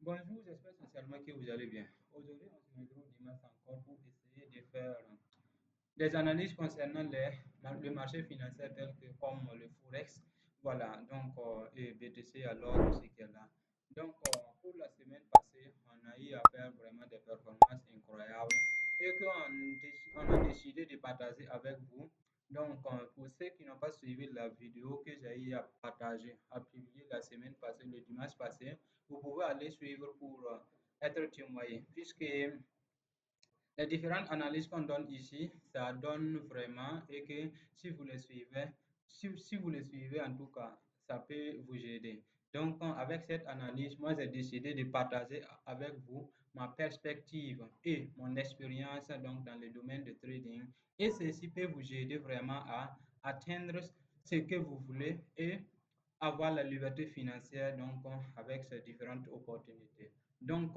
Bonjour, j'espère sincèrement que vous allez bien. Aujourd'hui, on se retrouve dimanche encore pour essayer de faire des analyses concernant le marché financier tel que comme le Forex, voilà, donc et BTC alors ce qui est là. Donc pour la semaine passée, on a eu à faire vraiment des performances incroyables et qu'on a décidé de partager avec vous. Donc pour ceux qui n'ont pas suivi la vidéo que j'ai eu à partager, à publier la semaine passée, le dimanche passé, vous pouvez aller suivre pour être témoin, puisque les différentes analyses qu'on donne ici, ça donne vraiment et que si vous les suivez, si vous les suivez en tout cas, ça peut vous aider. Donc, avec cette analyse, moi, j'ai décidé de partager avec vous ma perspective et mon expérience donc, dans le domaine de trading. Et ceci peut vous aider vraiment à atteindre ce que vous voulez et avoir la liberté financière donc, avec ces différentes opportunités. Donc,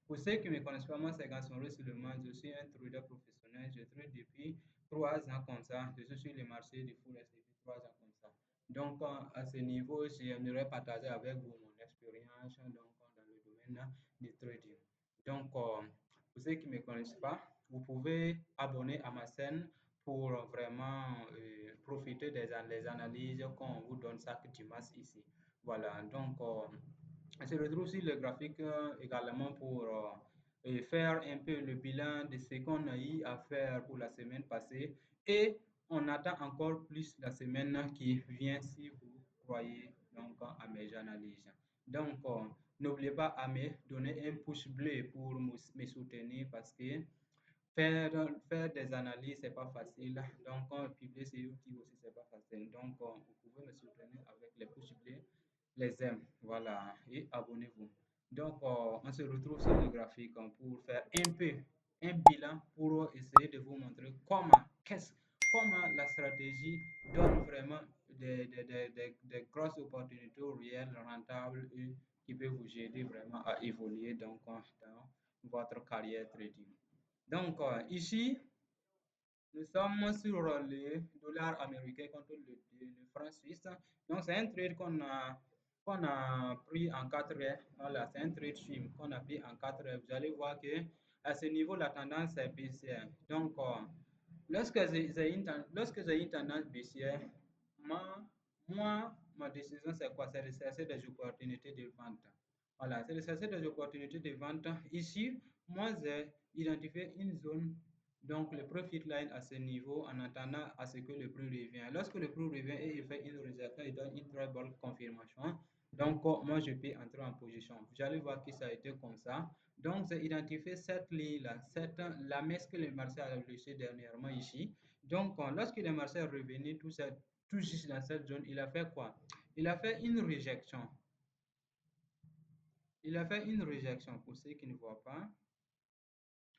pour ceux qui ne me connaissent pas, moi, c'est Gaston Seulement. Je suis un trader professionnel. Je trade depuis 3 ans comme ça. Je suis sur le marché du Forex depuis 3 ans comme ça. Donc, à ce niveau, j'aimerais partager avec vous mon expérience donc, dans le domaine du trading. Donc, pour ceux qui ne me connaissent pas, vous pouvez abonner à ma chaîne pour vraiment profiter des analyses qu'on vous donne chaque dimanche ici. Voilà, donc on se retrouve sur le graphique également pour faire un peu le bilan de ce qu'on a eu à faire pour la semaine passée et on attend encore plus la semaine qui vient si vous croyez donc à mes analyses. Donc, n'oubliez pas à me donner un pouce bleu pour me soutenir parce que faire des analyses, c'est pas facile. Donc, publier sur YouTube aussi, c'est pas facile. Donc, vous pouvez me soutenir avec les pouces bleus, les j'aime, voilà, et abonnez-vous. Donc, on se retrouve sur le graphique pour faire un peu un bilan pour essayer de vous montrer comment la stratégie donne vraiment des grosses opportunités réelles, rentables et qui peuvent vous aider vraiment à évoluer donc, dans votre carrière trading. Donc, ici, nous sommes sur le dollar américain contre le franc suisse. Donc, c'est un trade qu'on a pris en 4 heures. Voilà, c'est un trade swing qu'on a pris en 4 heures. Vous allez voir que à ce niveau, la tendance est baissière. Donc, lorsque j'ai une tendance baissière, ma décision, c'est quoi? C'est de chercher des opportunités de vente. Voilà, c'est de chercher des opportunités de vente. Ici, moi, j'ai identifié une zone, donc le profit line à ce niveau, en attendant à ce que le prix revienne. Lorsque le prix revient et il fait une résultat, il donne une très bonne confirmation. Donc, moi, je peux entrer en position. Vous allez voir que ça a été comme ça. Donc, j'ai identifié cette ligne-là, la messe que le marché a laissée dernièrement ici. Donc, lorsque le marché est revenu tout juste dans cette zone, il a fait quoi? Il a fait une réjection. Il a fait une réjection pour ceux qui ne voient pas.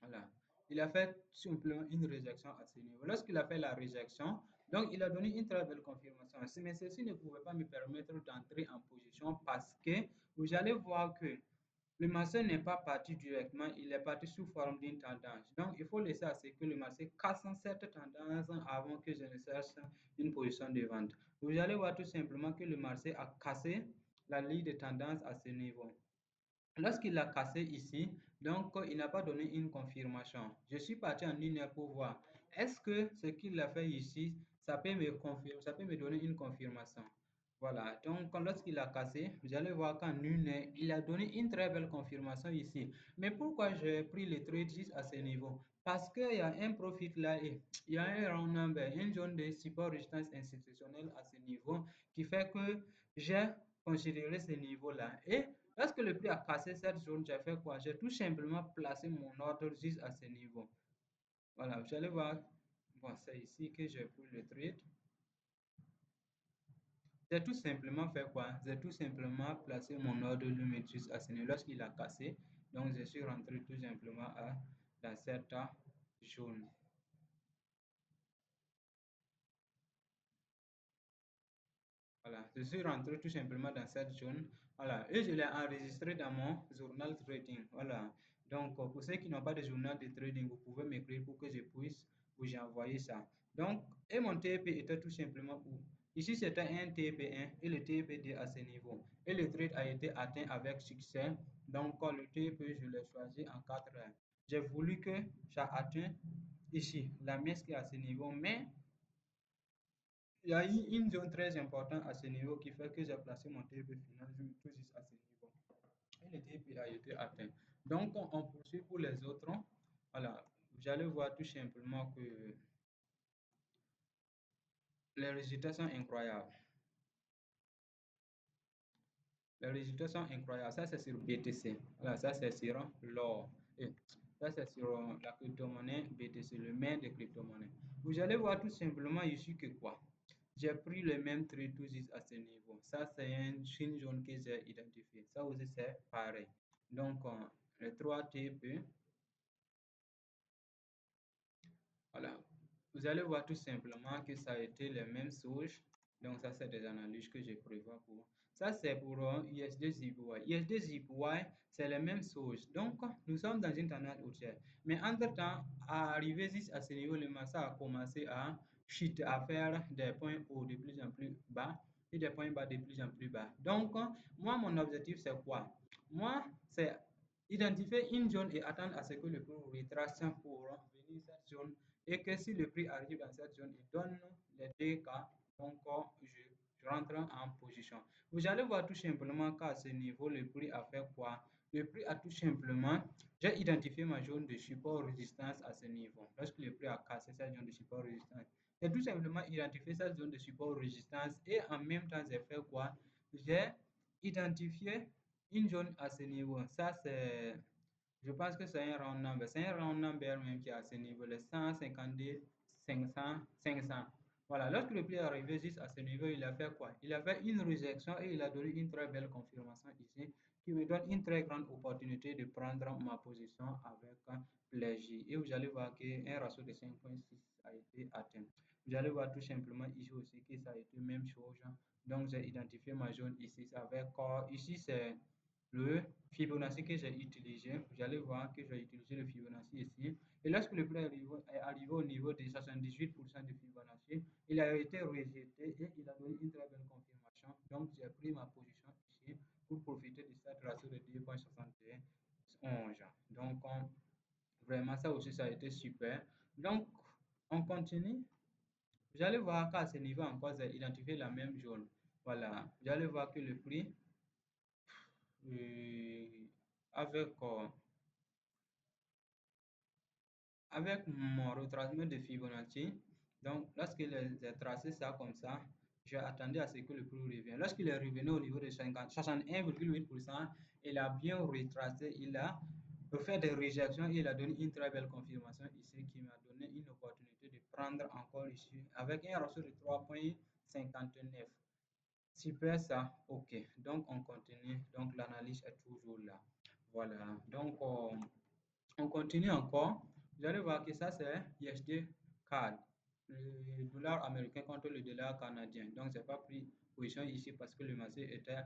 Voilà. Il a fait simplement une réjection à ce niveau. Lorsqu'il a fait la réjection, donc il a donné une très belle confirmation. Mais ceci ne pouvait pas me permettre d'entrer en position parce que vous allez voir que le marché n'est pas parti directement, il est parti sous forme d'une tendance. Donc, il faut laisser à ce que le marché casse cette tendance avant que je ne cherche une position de vente. Vous allez voir tout simplement que le marché a cassé la ligne de tendance à ce niveau. Lorsqu'il a cassé ici, donc il n'a pas donné une confirmation. Je suis parti en une heure pour voir. Est-ce que ce qu'il a fait ici, ça peut me confirmer, ça peut me donner une confirmation? Voilà, donc lorsqu'il a cassé, vous allez voir qu'en une heure, il a donné une très belle confirmation ici. Mais pourquoi j'ai pris le trade juste à ce niveau? Parce qu'il y a un profit là et il y a un round number, une zone de support résistance institutionnelle à ce niveau qui fait que j'ai considéré ce niveau-là. Et lorsque le prix a cassé cette zone, j'ai fait quoi? J'ai tout simplement placé mon ordre juste à ce niveau. Voilà, vous allez voir. Bon, c'est ici que j'ai pris le trade. J'ai tout simplement fait quoi? J'ai tout simplement placé mon ordre limite juste à ce niveau lorsqu'il a cassé. Donc, je suis rentré tout simplement dans cette zone. Voilà, je suis rentré tout simplement dans cette zone. Voilà, et je l'ai enregistré dans mon journal trading. Voilà, donc pour ceux qui n'ont pas de journal de trading, vous pouvez m'écrire pour que je puisse vous envoyer ça. Donc, et mon TP était tout simplement où? Ici, c'était un TP1 et le TP2 à ce niveau. Et le trade a été atteint avec succès. Donc, le TP, je l'ai choisi en 4 heures. J'ai voulu que ça atteigne ici, la messe qui est à ce niveau, mais il y a une zone très importante à ce niveau qui fait que j'ai placé mon TP final tout juste à ce niveau. Et le TP a été atteint. Donc, on poursuit pour les autres. Voilà, vous allez voir tout simplement que les résultats sont incroyables. Les résultats sont incroyables. Ça, c'est sur BTC. Voilà, ça, c'est sur l'or. Et ça, c'est sur la crypto-monnaie BTC, le main des crypto-monnaies. Vous allez voir tout simplement ici que quoi? J'ai pris le même trade tout juste à ce niveau. Ça, c'est une zone que j'ai identifiée. Ça aussi, c'est pareil. Donc, les 3 TP. Voilà. Vous allez voir tout simplement que ça a été les mêmes souches. Donc, ça, c'est des analyses que je prévois pour. Ça, c'est pour USD ZPY. USD ZPY, c'est les mêmes souches. Donc, nous sommes dans une tendance haussière. Mais entre-temps, arrivé à ce niveau, le marché a commencé à chute, à faire des points hauts de plus en plus bas et des points bas de plus en plus bas. Donc, moi, mon objectif, c'est quoi? Moi, c'est identifier une zone et attendre à ce que le prix retrace pour venir cette zone et que si le prix arrive dans cette zone, il donne les 2 cas, donc je rentre en position. Vous allez voir tout simplement qu'à ce niveau, le prix a fait quoi? Le prix a tout simplement, j'ai identifié ma zone de support-résistance à ce niveau. Lorsque le prix a cassé cette zone de support-résistance, j'ai tout simplement identifié cette zone de support-résistance et en même temps, j'ai fait quoi? J'ai identifié une zone à ce niveau. Ça, c'est je pense que c'est un round number. C'est un round number même qui est à ce niveau, le 152, 500, 500. Voilà, lorsque le prix est arrivé juste à ce niveau, il a fait quoi? Il a fait une réjection et il a donné une très belle confirmation ici qui me donne une très grande opportunité de prendre ma position avec plaisir. Et vous allez voir qu'un ratio de 5,6 a été atteint. Vous allez voir tout simplement ici aussi que ça a été même chose. Donc, j'ai identifié ma zone ici avec ici, c'est le Fibonacci que j'ai utilisé. Vous allez voir que j'ai utilisé le Fibonacci ici. Et lorsque le prix est arrivé au niveau de 78% de Fibonacci, il a été rejeté et il a donné une très belle confirmation. Donc, j'ai pris ma position ici pour profiter de cette ratio de 2,71. Donc, vraiment, ça aussi, ça a été super. Donc, on continue. Vous allez voir qu'à ce niveau encore, j'ai identifié la même zone. Voilà. Vous allez voir que le prix avec, avec mon retracement de Fibonacci, donc lorsqu'il a tracé ça comme ça, j'ai attendu à ce que le prix revienne. Lorsqu'il est revenu au niveau de 61,8%, il a bien retracé, il a fait des réjections et il a donné une très belle confirmation ici qui m'a donné une opportunité de prendre encore ici avec un ratio de 3,59. Super ça, ok. Donc on continue. Donc l'analyse est toujours là. Voilà. Donc on continue encore. Vous allez voir que ça c'est USD CAD, le dollar américain contre le dollar canadien. Donc j'ai pas pris position ici parce que le marché était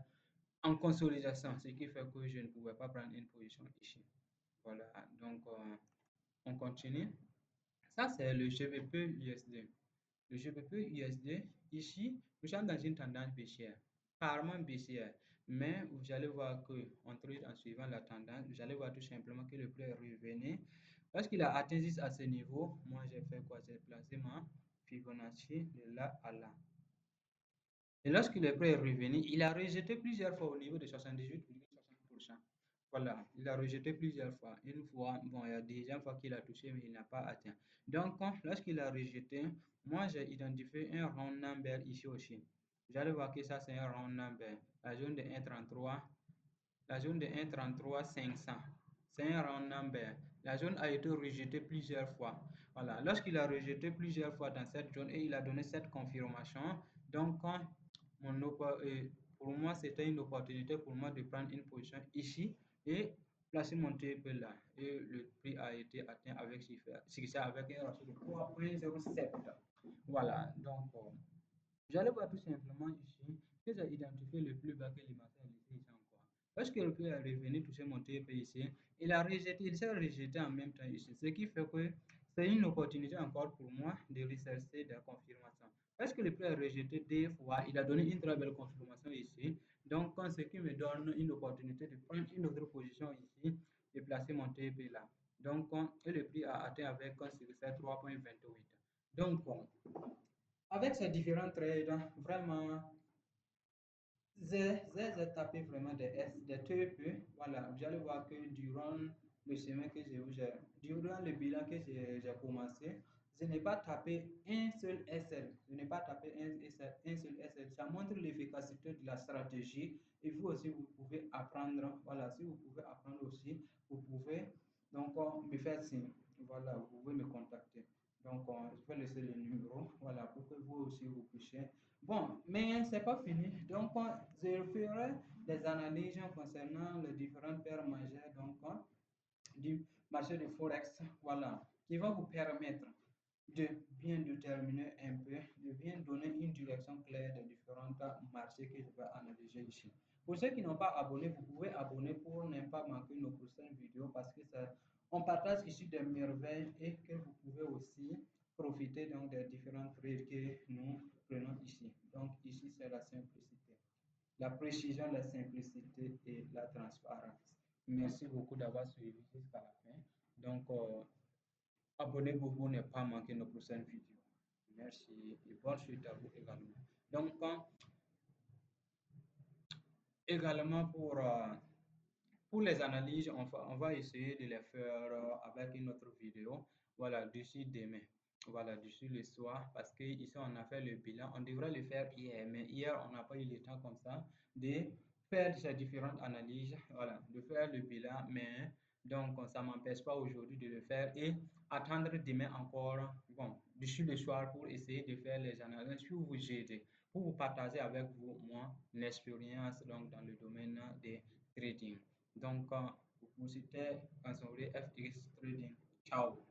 en consolidation, ce qui fait que je ne pouvais pas prendre une position ici. Voilà. Donc on continue. Ça c'est le GBP USD. Le GBP USD, ici, nous sommes dans une tendance baissière, rarement baissière, mais vous allez voir que on trade en suivant la tendance, vous allez voir tout simplement que le prix est revenu. Lorsqu'il a atteint à ce niveau, moi j'ai fait quoi? J'ai placé ma Fibonacci de là à là. Et lorsque le prix est revenu, il a rejeté plusieurs fois au niveau de 78,60%. Voilà, il a rejeté plusieurs fois. Une fois, bon, il y a deuxième fois qu'il a touché, mais il n'a pas atteint. Donc, lorsqu'il a rejeté, moi, j'ai identifié un round number ici aussi. Vous allez voir que ça, c'est un round number. La zone de 1,33, la zone de 1,33 500. C'est un round number. La zone a été rejetée plusieurs fois. Voilà, lorsqu'il a rejeté plusieurs fois dans cette zone et il a donné cette confirmation, donc, pour moi, c'était une opportunité pour moi de prendre une position ici et placer mon TP là. Et le prix a été atteint avec succès avec un ratio de 3,07. Voilà, donc j'allais voir tout simplement ici que j'ai identifié le plus bas que le marché a laissé ici encore. Lorsque le prix est revenu toucher mon TP ici, il s'est rejeté en même temps ici, ce qui fait que c'est une opportunité encore pour moi de rechercher des confirmations. Est-ce que le prix est rejeté deux fois? Il a donné une très belle confirmation ici. Donc, ce qui me donne une opportunité de prendre une autre position ici et placer mon TP là. Donc, et le prix a atteint avec un succès 3,28. Donc, avec ces différents trades, vraiment, j'ai tapé vraiment des TP. Voilà, vous allez voir que durant le chemin que durant le bilan que j'ai commencé, je n'ai pas tapé un seul SL. Je n'ai pas tapé un seul SL. Ça montre l'efficacité de la stratégie. Et vous aussi, vous pouvez apprendre. Voilà, si vous pouvez apprendre aussi, vous pouvez donc me faire signe. Voilà, vous pouvez me contacter. Donc, je vais laisser le numéro, voilà, pour que vous aussi vous puissiez. Bon, mais c'est pas fini. Donc, je ferai des analyses concernant les différentes paires majeures donc, du marché de Forex, voilà, qui va vous permettre de bien déterminer un peu, de bien donner une direction claire des différents marchés que je vais analyser ici. Pour ceux qui n'ont pas abonné, vous pouvez abonner pour ne pas manquer nos prochaines vidéos parce que ça, on partage ici des merveilles et que vous pouvez aussi profiter donc des différentes trades que nous prenons ici. Donc ici, c'est la simplicité, la précision, la simplicité et la transparence. Merci beaucoup d'avoir suivi jusqu'à la fin. Donc, abonnez-vous pour ne pas manquer nos prochaines vidéos. Merci et bonne suite à vous également. Donc, également pour les analyses, on va essayer de les faire avec une autre vidéo. Voilà, d'ici demain. Voilà, d'ici le soir. Parce que ici, on a fait le bilan. On devrait le faire hier. Mais hier, on n'a pas eu le temps comme ça de faire ces différentes analyses. Voilà, de faire le bilan. Mais donc, ça ne m'empêche pas aujourd'hui de le faire et attendre demain encore. Bon, d'ici le soir pour essayer de faire les analyses pour vous aider, pour vous partager avec vous, moi, l'expérience donc dans le domaine des trading. Donc, vous c'était Kansori FX Trading. Ciao.